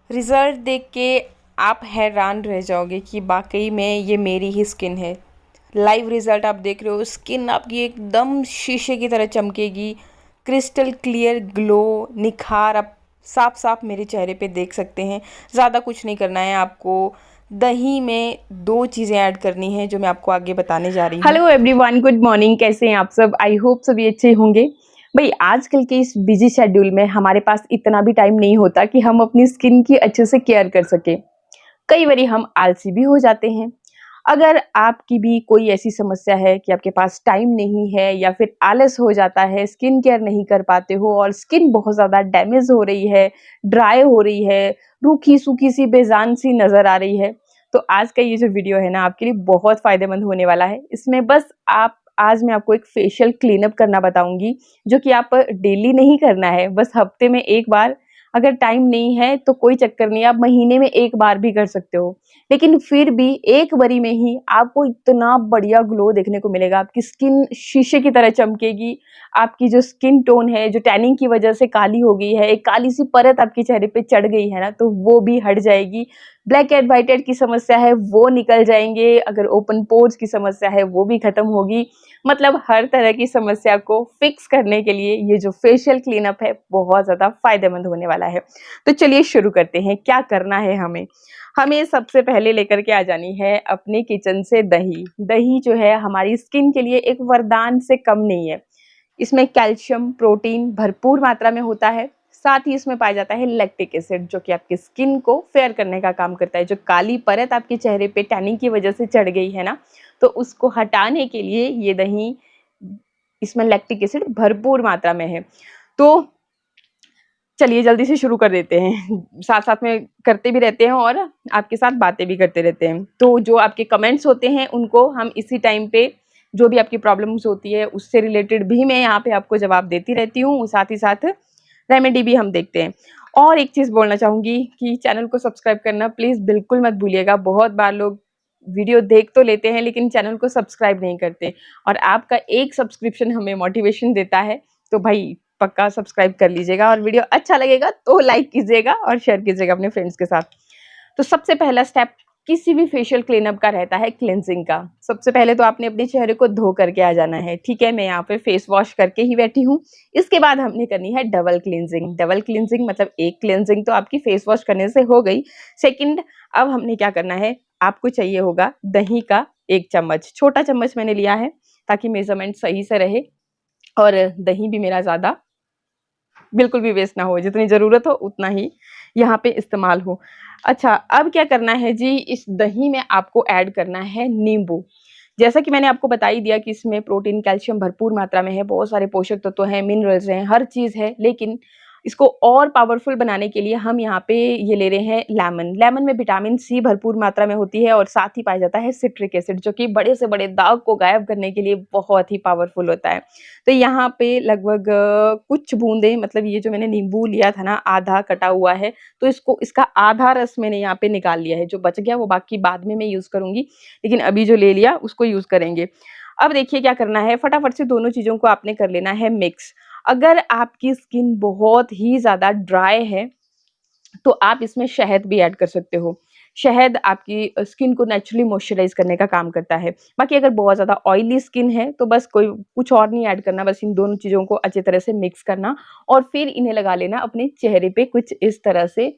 Result देख के आप हैरान रह जाओगे कि वाकई में ये मेरी ही स्किन है। लाइव रिज़ल्ट आप देख रहे हो, स्किन आपकी एकदम शीशे की तरह चमकेगी, क्रिस्टल क्लियर ग्लो, निखार आप साफ साफ मेरे चेहरे पे देख सकते हैं। ज़्यादा कुछ नहीं करना है आपको। दही में दो चीज़ें ऐड करनी है जो मैं आपको आगे बताने जा रही हूँ। Hello everyone, good morning. कैसे हैं आप सब? आई होप सभी अच्छे होंगे। भाई आजकल के इस बिजी शेड्यूल में हमारे पास इतना भी टाइम नहीं होता कि हम अपनी स्किन की अच्छे से केयर कर सके। कई बारी हम आलसी भी हो जाते हैं। अगर आपकी भी कोई ऐसी समस्या है कि आपके पास टाइम नहीं है या फिर आलस हो जाता है, स्किन केयर नहीं कर पाते हो और स्किन बहुत ज़्यादा डैमेज हो रही है, ड्राई हो रही है, रूखी सूखी सी बेजान सी नज़र आ रही है, तो आज का ये जो वीडियो है ना आपके लिए बहुत फ़ायदेमंद होने वाला है। इसमें बस आप आज मैं आपको एक फेशियल क्लीनअप करना बताऊँगी, जो कि आप डेली नहीं करना है, बस हफ्ते में 1 बार। अगर टाइम नहीं है तो कोई चक्कर नहीं, आप महीने में 1 बार भी कर सकते हो। लेकिन फिर भी एक बारी में ही आपको इतना बढ़िया ग्लो देखने को मिलेगा, आपकी स्किन शीशे की तरह चमकेगी, आपकी जो स्किन टोन है, जो टैनिंग की वजह से काली हो गई है, एक काली सी परत आपके चेहरे पे चढ़ गई है ना, तो वो भी हट जाएगी। ब्लैक हेड, व्हाइट हेड की समस्या है वो निकल जाएंगे, अगर ओपन पोर्स की समस्या है वो भी खत्म होगी। मतलब हर तरह की समस्या को फिक्स करने के लिए ये जो फेशियल क्लीनअप है बहुत ज़्यादा फायदेमंद होने वाला है। तो चलिए शुरू करते हैं। क्या करना है हमें? हमें सबसे पहले लेकर के आ जानी है अपने किचन से दही। दही जो है हमारी स्किन के लिए एक वरदान से कम नहीं है। इसमें कैल्शियम, प्रोटीन भरपूर मात्रा में होता है। साथ ही इसमें पाया जाता है लैक्टिक एसिड, जो कि आपकी स्किन को फेयर करने का काम करता है। जो काली परत आपके चेहरे पे टैनिंग की वजह से चढ़ गई है ना, तो उसको हटाने के लिए ये दही, इसमें लैक्टिक एसिड भरपूर मात्रा में है। तो चलिए जल्दी से शुरू कर देते हैं। साथ-साथ में करते भी रहते हैं और आपके साथ बातें भी करते रहते हैं। तो जो आपके कमेंट्स होते हैं उनको हम इसी टाइम पे, जो भी आपकी प्रॉब्लम्स होती है उससे रिलेटेड भी मैं यहाँ पे आपको जवाब देती रहती हूँ। साथ ही साथ रेमेडी भी हम देखते हैं। और एक चीज़ बोलना चाहूँगी कि चैनल को सब्सक्राइब करना प्लीज़ बिल्कुल मत भूलिएगा। बहुत बार लोग वीडियो देख तो लेते हैं लेकिन चैनल को सब्सक्राइब नहीं करते, और आपका एक सब्सक्रिप्शन हमें मोटिवेशन देता है। तो भाई पक्का सब्सक्राइब कर लीजिएगा, और वीडियो अच्छा लगेगा तो लाइक कीजिएगा और शेयर कीजिएगा अपने फ्रेंड्स के साथ। तो सबसे पहला स्टेप किसी भी फेशियल क्लीनअप का रहता है क्लींजिंग का। सबसे पहले तो आपने अपने चेहरे को धो करके आ जाना है, ठीक है? मैं यहाँ पे फेस वॉश करके ही बैठी हूँ। इसके बाद हमने करनी है डबल क्लींजिंग। डबल क्लींजिंग मतलब एक क्लींजिंग तो आपकी फेस वॉश करने से हो गई। सेकंड, अब हमने क्या करना है, आपको चाहिए होगा दही का 1 चम्मच। छोटा चम्मच मैंने लिया है ताकि मेज़रमेंट सही से रहे, और दही भी मेरा ज़्यादा बिल्कुल भी वेस्ट ना हो, जितनी ज़रूरत हो उतना ही यहाँ पे इस्तेमाल हो। अच्छा, अब क्या करना है जी, इस दही में आपको ऐड करना है नींबू। जैसा कि मैंने आपको बता ही दिया कि इसमें प्रोटीन, कैल्शियम भरपूर मात्रा में है, बहुत सारे पोषक तत्व हैं, मिनरल्स हैं, हर चीज़ है। लेकिन इसको और पावरफुल बनाने के लिए हम यहाँ पे ये ले रहे हैं लेमन। लेमन में विटामिन सी भरपूर मात्रा में होती है, और साथ ही पाया जाता है सिट्रिक एसिड, जो कि बड़े से बड़े दाग को गायब करने के लिए बहुत ही पावरफुल होता है। तो यहाँ पे लगभग कुछ बूंदें, मतलब ये जो मैंने नींबू लिया था ना, आधा कटा हुआ है, तो इसका आधा रस मैंने यहाँ पे निकाल लिया है। जो बच गया वो बाकी बाद में मैं यूज़ करूँगी, लेकिन अभी जो ले लिया उसको यूज़ करेंगे। अब देखिए क्या करना है, फटाफट से दोनों चीज़ों को आपने कर लेना है मिक्स। अगर आपकी स्किन बहुत ही ज़्यादा ड्राई है, तो आप इसमें शहद भी ऐड कर सकते हो। शहद आपकी स्किन को नेचुरली मॉइस्चराइज़ करने का काम करता है। बाकी अगर बहुत ज़्यादा ऑयली स्किन है, तो बस कोई कुछ और नहीं ऐड करना, बस इन दोनों चीज़ों को अच्छी तरह से मिक्स करना और फिर इन्हें लगा लेना अपने चेहरे पे कुछ इस तरह से।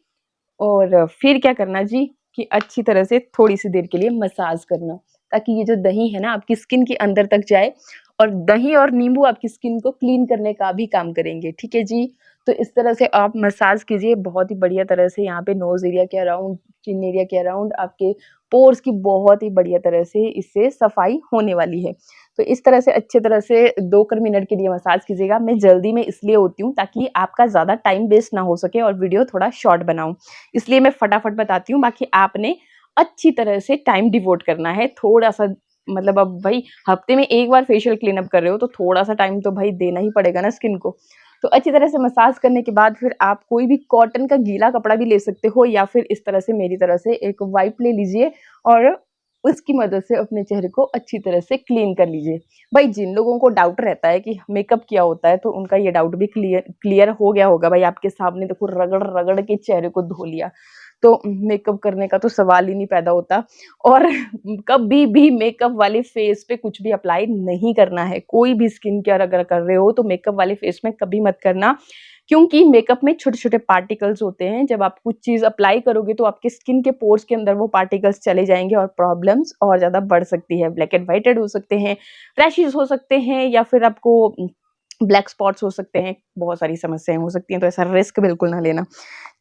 और फिर क्या करना जी, कि अच्छी तरह से थोड़ी-सी देर के लिए मसाज करना, ताकि ये जो दही है ना आपकी स्किन के अंदर तक जाए, और दही और नींबू आपकी स्किन को क्लीन करने का भी काम करेंगे, ठीक है जी? तो इस तरह से आप मसाज कीजिए बहुत ही बढ़िया तरह से, यहाँ पे नोज़ एरिया के अराउंड, चिन एरिया के अराउंड, आपके पोर्स की बहुत ही बढ़िया तरह से इससे सफाई होने वाली है। तो इस तरह से अच्छे तरह से 2 मिनट के लिए मसाज कीजिएगा। मैं जल्दी में इसलिए होती हूँ ताकि आपका ज़्यादा टाइम वेस्ट ना हो सके और वीडियो थोड़ा शॉर्ट बनाऊँ। इसलिए मैं फटाफट बताती हूँ, बाकी आपने अच्छी तरह से टाइम डिवोट करना है। थोड़ा-सा, मतलब अब भाई हफ्ते में 1 बार फेशियल क्लीनअप कर रहे हो तो थोड़ा-सा टाइम तो भाई देना ही पड़ेगा ना स्किन को। तो अच्छी तरह से मसाज करने के बाद फिर आप कोई भी कॉटन का गीला कपड़ा भी ले सकते हो, या फिर इस तरह से मेरी तरह से एक वाइप ले लीजिए, और उसकी मदद से अपने चेहरे को अच्छी तरह से क्लीन कर लीजिए। भाई जिन लोगों को डाउट रहता है कि मेकअप किया होता है तो उनका ये डाउट भी क्लियर हो गया होगा। भाई आपके सामने देखो रगड़ रगड़ के चेहरे को धो लिया, तो मेकअप करने का तो सवाल ही नहीं पैदा होता। और कभी भी मेकअप वाले फेस पे कुछ भी अप्लाई नहीं करना है। कोई भी स्किन केयर अगर कर रहे हो तो मेकअप वाले फेस में कभी मत करना, क्योंकि मेकअप में छोटे-छोटे पार्टिकल्स होते हैं। जब आप कुछ चीज़ अप्लाई करोगे तो आपके स्किन के पोर्स के अंदर वो पार्टिकल्स चले जाएँगे और प्रॉब्लम्स और ज़्यादा बढ़ सकती है। ब्लैक एंड व्हाइटेड हो सकते हैं, रैशेज़ हो सकते हैं या फिर आपको ब्लैक स्पॉट्स हो सकते हैं, बहुत सारी समस्याएँ हो सकती हैं, तो ऐसा रिस्क बिल्कुल ना लेना।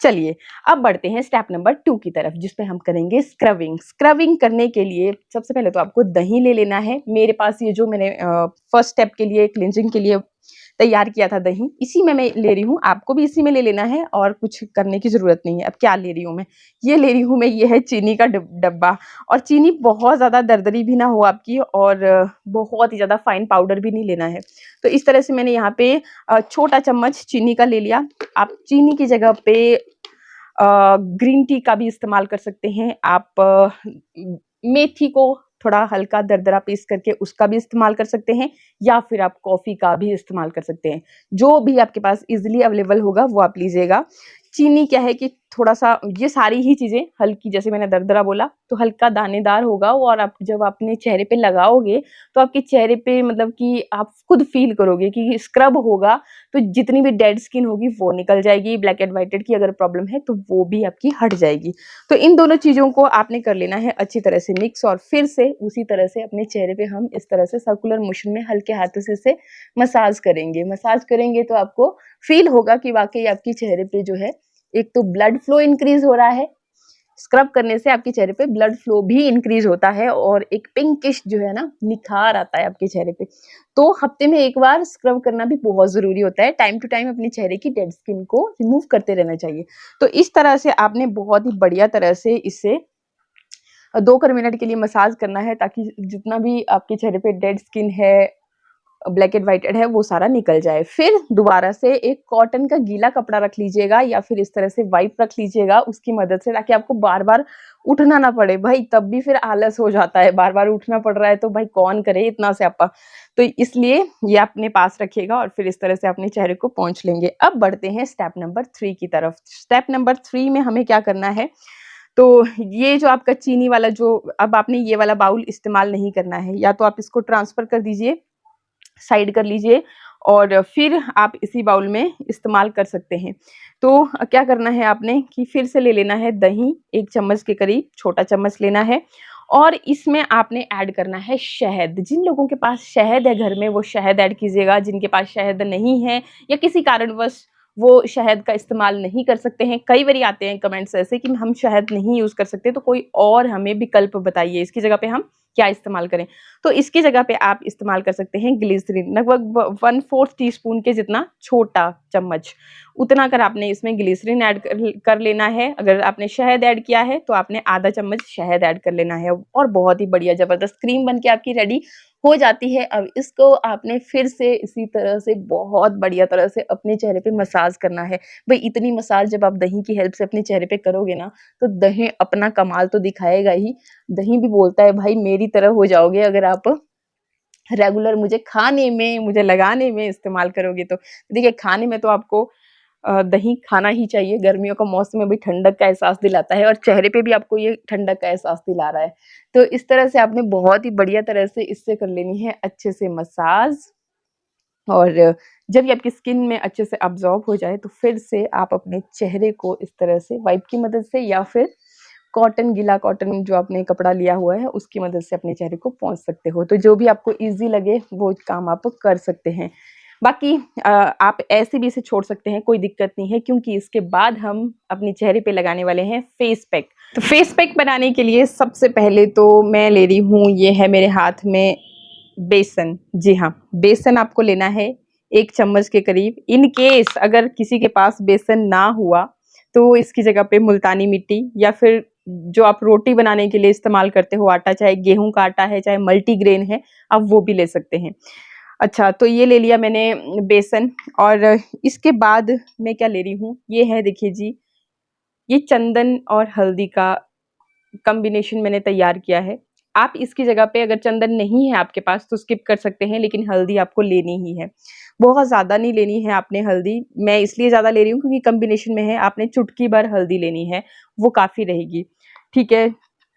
चलिए, अब बढ़ते हैं स्टेप नंबर 2 की तरफ, जिसपे हम करेंगे स्क्रबिंग। स्क्रबिंग करने के लिए सबसे पहले तो आपको दही ले लेना है। मेरे पास ये जो मैंने फर्स्ट स्टेप के लिए क्लींजिंग के लिए तैयार किया था दही, इसी में मैं ले रही हूँ। आपको भी इसी में ले लेना है और कुछ करने की ज़रूरत नहीं है। अब क्या ले रही हूँ मैं? ये ले रही हूँ मैं, ये है चीनी का डब्बा। और चीनी बहुत ज़्यादा दरदरी भी ना हो आपकी और बहुत ही ज़्यादा फाइन पाउडर भी नहीं लेना है। तो इस तरह से मैंने यहाँ पे छोटा चम्मच चीनी का ले लिया। आप चीनी की जगह पे ग्रीन टी का भी इस्तेमाल कर सकते हैं। आप मेथी को थोड़ा हल्का दरदरा पीस करके उसका भी इस्तेमाल कर सकते हैं, या फिर आप कॉफ़ी का भी इस्तेमाल कर सकते हैं। जो भी आपके पास ईज़िली अवेलेबल होगा वो आप लीजिएगा। चीनी क्या है कि थोड़ा-सा ये सारी ही चीज़ें हल्की, जैसे मैंने दरदरा बोला, तो हल्का दानेदार होगा और आप जब अपने चेहरे पे लगाओगे तो आपके चेहरे पे मतलब कि आप खुद फ़ील करोगे कि स्क्रब होगा तो जितनी भी डेड स्किन होगी वो निकल जाएगी। ब्लैक एंड व्हाइटेड की अगर प्रॉब्लम है तो वो भी आपकी हट जाएगी। तो इन दोनों चीज़ों को आपने कर लेना है अच्छी तरह से मिक्स, और फिर से उसी तरह से अपने चेहरे पे हम इस तरह से सर्कुलर मोशन में हल्के हाथों से इसे मसाज करेंगे। मसाज करेंगे तो आपको फ़ील होगा कि वाक़ई आपके चेहरे पे जो है, एक तो ब्लड फ्लो इंक्रीज़ हो रहा है। स्क्रब करने से आपके चेहरे पे ब्लड फ्लो भी इंक्रीज़ होता है और एक पिंकिश जो है ना निखार आता है आपके चेहरे पे। तो हफ्ते में एक बार स्क्रब करना भी बहुत ज़रूरी होता है। टाइम टू टाइम अपने चेहरे की डेड स्किन को रिमूव करते रहना चाहिए। तो इस तरह से आपने बहुत ही बढ़िया तरह से इसे 2 मिनट के लिए मसाज करना है, ताकि जितना भी आपके चेहरे पे डेड स्किन है, ब्लैक एंड व्हाइटेड है, वो सारा निकल जाए। फिर दोबारा से एक कॉटन का गीला कपड़ा रख लीजिएगा या फिर इस तरह से वाइप रख लीजिएगा उसकी मदद से, ताकि आपको बार-बार उठना ना पड़े। भाई तब भी फिर आलस हो जाता है, बार-बार उठना पड़ रहा है तो भाई कौन करे इतना स्यापा। तो इसलिए ये अपने पास रखिएगा और फिर इस तरह से अपने चेहरे को पोंछ लेंगे। अब बढ़ते हैं स्टेप नंबर 3 की तरफ। स्टेप नंबर 3 में हमें क्या करना है, तो ये जो आपका चीनी वाला जो, अब आपने ये वाला बाउल इस्तेमाल नहीं करना है, या तो आप इसको ट्रांसफ़र कर दीजिए, साइड कर लीजिए और फिर आप इसी बाउल में इस्तेमाल कर सकते हैं। तो क्या करना है आपने कि फिर से ले लेना है दही, 1 चम्मच के करीब, छोटा चम्मच लेना है और इसमें आपने ऐड करना है शहद। जिन लोगों के पास शहद है घर में वो शहद ऐड कीजिएगा, जिनके पास शहद नहीं है या किसी कारणवश वो शहद का इस्तेमाल नहीं कर सकते हैं, कई बारी आते हैं कमेंट्स ऐसे कि हम शहद नहीं यूज़ कर सकते, तो कोई और हमें विकल्प बताइए, इसकी जगह पे हम क्या इस्तेमाल करें? तो इसकी जगह पे आप इस्तेमाल कर सकते हैं ग्लिसरीन, लगभग 1/4 टीस्पून के जितना छोटा चम्मच, उतना अगर आपने इसमें ग्लिसरीन ऐड कर लेना है। अगर आपने शहद ऐड किया है तो आपने आधा चम्मच शहद ऐड कर लेना है और बहुत ही बढ़िया ज़बरदस्त क्रीम बन के आपकी रेडी हो जाती है। अब इसको आपने फिर से इसी तरह से बहुत बढ़िया तरह से अपने चेहरे पे मसाज करना है। भई इतनी मसाज जब आप दही की हेल्प से अपने चेहरे पे करोगे ना, तो दही अपना कमाल तो दिखाएगा ही। दही भी बोलता है भाई मेरी तरह हो जाओगे अगर आप रेगुलर मुझे खाने में, मुझे लगाने में इस्तेमाल करोगे तो। देखिए खाने में तो आपको दही खाना ही चाहिए, गर्मियों का मौसम में भी ठंडक का एहसास दिलाता है और चेहरे पे भी आपको ये ठंडक का एहसास दिला रहा है। तो इस तरह से आपने बहुत ही बढ़िया तरह से इससे कर लेनी है अच्छे से मसाज, और जब ये आपकी स्किन में अच्छे से अब्ज़ॉर्ब हो जाए तो फिर से आप अपने चेहरे को इस तरह से वाइप की मदद से या फिर कॉटन, गीला कॉटन जो आपने कपड़ा लिया हुआ है उसकी मदद से अपने चेहरे को पोंछ सकते हो। तो जो भी आपको ईज़ी लगे वो काम आप कर सकते हैं। बाकी आप ऐसे भी इसे छोड़ सकते हैं, कोई दिक्कत नहीं है, क्योंकि इसके बाद हम अपने चेहरे पे लगाने वाले हैं फेस पैक। तो फेस पैक बनाने के लिए सबसे पहले तो मैं ले रही हूँ, ये है मेरे हाथ में बेसन। जी हाँ, बेसन आपको लेना है 1 चम्मच के करीब। इन केस अगर किसी के पास बेसन ना हुआ तो इसकी जगह पे मुल्तानी मिट्टी या फिर जो आप रोटी बनाने के लिए इस्तेमाल करते हो आटा, चाहे गेहूँ का आटा है, चाहे मल्टीग्रेन है, आप वो भी ले सकते हैं। अच्छा, तो ये ले लिया मैंने बेसन, और इसके बाद मैं क्या ले रही हूँ, ये है देखिए जी, ये चंदन और हल्दी का कॉम्बिनेशन मैंने तैयार किया है। आप इसकी जगह पे अगर चंदन नहीं है आपके पास तो स्किप कर सकते हैं, लेकिन हल्दी आपको लेनी ही है। बहुत ज़्यादा नहीं लेनी है आपने हल्दी, मैं इसलिए ज़्यादा ले रही हूँ क्योंकि कॉम्बिनेशन में है, आपने चुटकी भर हल्दी लेनी है, वो काफ़ी रहेगी। ठीक है,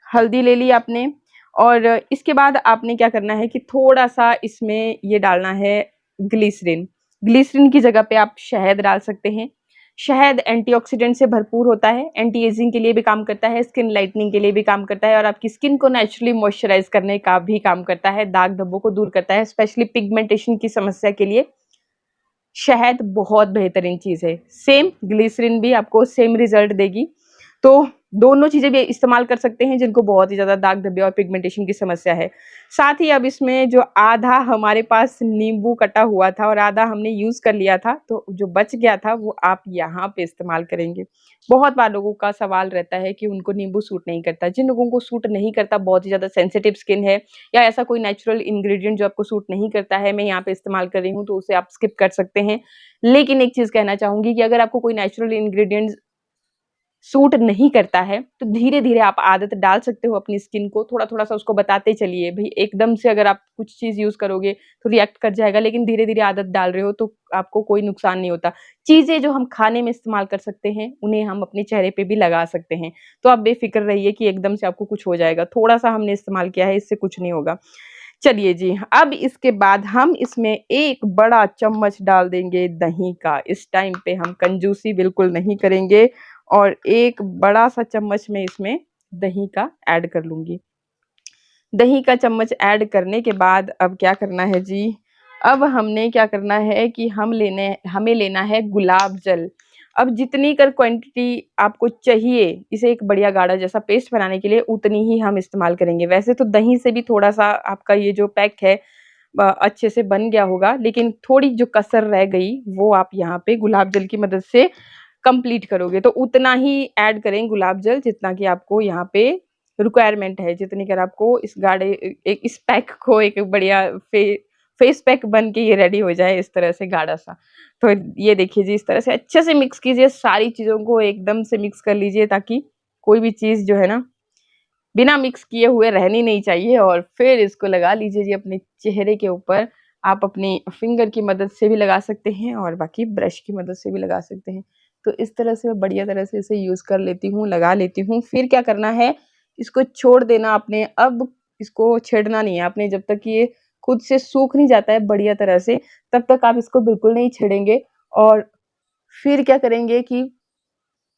हल्दी ले ली आपने, और इसके बाद आपने क्या करना है कि थोड़ा-सा इसमें ये डालना है ग्लिसरीन। ग्लिसरीन की जगह पे आप शहद डाल सकते हैं। शहद एंटीऑक्सीडेंट से भरपूर होता है, एंटी एजिंग के लिए भी काम करता है, स्किन लाइटनिंग के लिए भी काम करता है और आपकी स्किन को नेचुरली मॉइस्चराइज करने का भी काम करता है, दाग धब्बों को दूर करता है, स्पेशली पिगमेंटेशन की समस्या के लिए शहद बहुत बेहतरीन चीज़ है। सेम ग्लिसरीन भी आपको सेम रिजल्ट देगी। तो दोनों चीज़ें भी इस्तेमाल कर सकते हैं जिनको बहुत ही ज़्यादा दाग धब्बे और पिगमेंटेशन की समस्या है। साथ ही अब इसमें जो आधा हमारे पास नींबू कटा हुआ था और आधा हमने यूज़ कर लिया था, तो जो बच गया था वो आप यहाँ पे इस्तेमाल करेंगे। बहुत बार लोगों का सवाल रहता है कि उनको नींबू सूट नहीं करता। जिन लोगों को सूट नहीं करता, बहुत ही ज़्यादा सेंसिटिव स्किन है या ऐसा कोई नेचुरल इंग्रेडिएंट जो आपको सूट नहीं करता है, मैं यहाँ पे इस्तेमाल कर रही हूँ, तो उसे आप स्किप कर सकते हैं। लेकिन एक चीज़ कहना चाहूँगी कि अगर आपको कोई नेचुरल इंग्रेडिएंट्स सूट नहीं करता है, तो धीरे-धीरे आप आदत डाल सकते हो अपनी स्किन को, थोड़ा-थोड़ा सा उसको बताते चलिए। भई एकदम से अगर आप कुछ चीज़ यूज़ करोगे तो रिएक्ट कर जाएगा, लेकिन धीरे-धीरे आदत डाल रहे हो तो आपको कोई नुकसान नहीं होता। चीज़ें जो हम खाने में इस्तेमाल कर सकते हैं, उन्हें हम अपने चेहरे पे भी लगा सकते हैं। तो आप बेफ़िक्र रहिए कि एकदम से आपको कुछ हो जाएगा। थोड़ा-सा हमने इस्तेमाल किया है, इससे कुछ नहीं होगा। चलिए जी, अब इसके बाद हम इसमें 1 बड़ा चम्मच डाल देंगे दही का। इस टाइम पे हम कंजूसी बिल्कुल नहीं करेंगे और 1 बड़ा-सा चम्मच मैं इसमें दही का ऐड कर लूँगी। दही का चम्मच ऐड करने के बाद अब क्या करना है जी, अब हमने क्या करना है कि हमें लेना है गुलाब जल। अब जितनी कर क्वांटिटी आपको चाहिए, इसे एक बढ़िया गाढ़ा जैसा पेस्ट बनाने के लिए, उतनी ही हम इस्तेमाल करेंगे। वैसे तो दही से भी थोड़ा-सा आपका ये जो पैक है अच्छे से बन गया होगा, लेकिन थोड़ी जो कसर रह गई, वो आप यहाँ पे गुलाब जल की मदद से कंप्लीट करोगे। तो उतना ही ऐड करें गुलाब जल जितना कि आपको यहाँ पे रिक्वायरमेंट है, जितनी कर आपको इस गाढ़े इस पैक को एक बढ़िया फेस पैक बन के ये रेडी हो जाए, इस तरह से गाढ़ा-सा। तो ये देखिए जी, इस तरह से अच्छे से मिक्स कीजिए, सारी चीज़ों को एकदम से मिक्स कर लीजिए ताकि कोई भी चीज़ जो है ना, बिना मिक्स किए हुए रहनी नहीं चाहिए और फिर इसको लगा लीजिए जी अपने चेहरे के ऊपर। आप अपनी फिंगर की मदद से भी लगा सकते हैं और बाकी ब्रश की मदद से भी लगा सकते हैं। तो इस तरह से मैं बढ़िया तरह से इसे यूज़ कर लेती हूँ, लगा लेती हूँ। फिर क्या करना है, इसको छोड़ देना आपने। अब इसको छेड़ना नहीं है आपने, जब तक ये खुद से सूख नहीं जाता है बढ़िया तरह से, तब तक आप इसको बिल्कुल नहीं छेड़ेंगे। और फिर क्या करेंगे कि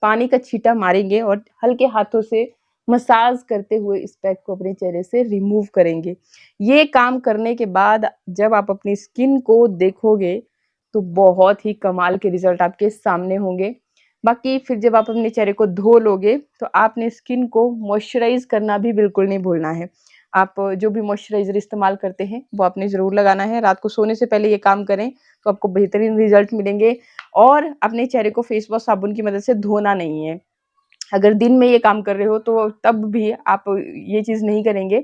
पानी का छींटा मारेंगे और हल्के हाथों से मसाज करते हुए इस पैक को अपने चेहरे से रिमूव करेंगे। ये काम करने के बाद जब आप अपनी स्किन को देखोगे, तो बहुत ही कमाल के रिज़ल्ट आपके सामने होंगे। बाकी फिर जब आप अपने चेहरे को धो लोगे, तो आपने स्किन को मॉइस्चराइज़ करना भी बिल्कुल नहीं भूलना है। आप जो भी मॉइस्चराइज़र इस्तेमाल करते हैं, वो आपने ज़रूर लगाना है। रात को सोने से पहले ये काम करें, तो आपको बेहतरीन रिज़ल्ट मिलेंगे। और अपने चेहरे को फेस वॉश साबुन की मदद से धोना नहीं है। अगर दिन में ये काम कर रहे हो तो तब भी आप ये चीज़ नहीं करेंगे।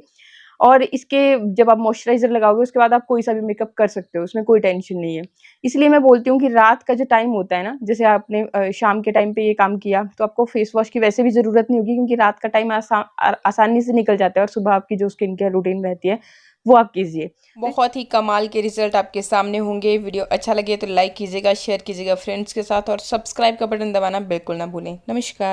और इसके जब आप मॉइस्चराइज़र लगाओगे उसके बाद आप कोई सा भी मेकअप कर सकते हो, उसमें कोई टेंशन नहीं है। इसलिए मैं बोलती हूँ कि रात का जो टाइम होता है ना, जैसे आपने शाम के टाइम पे ये काम किया तो आपको फेस वॉश की वैसे भी ज़रूरत नहीं होगी, क्योंकि रात का टाइम आसानी से निकल जाता है और सुबह आपकी जो स्किन केयर रूटीन रहती है, वो आप कीजिए। बहुत ही कमाल के रिजल्ट आपके सामने होंगे। वीडियो अच्छा लगे तो लाइक कीजिएगा, शेयर कीजिएगा फ्रेंड्स के साथ और सब्सक्राइब का बटन दबाना बिल्कुल ना भूलें। नमस्कार।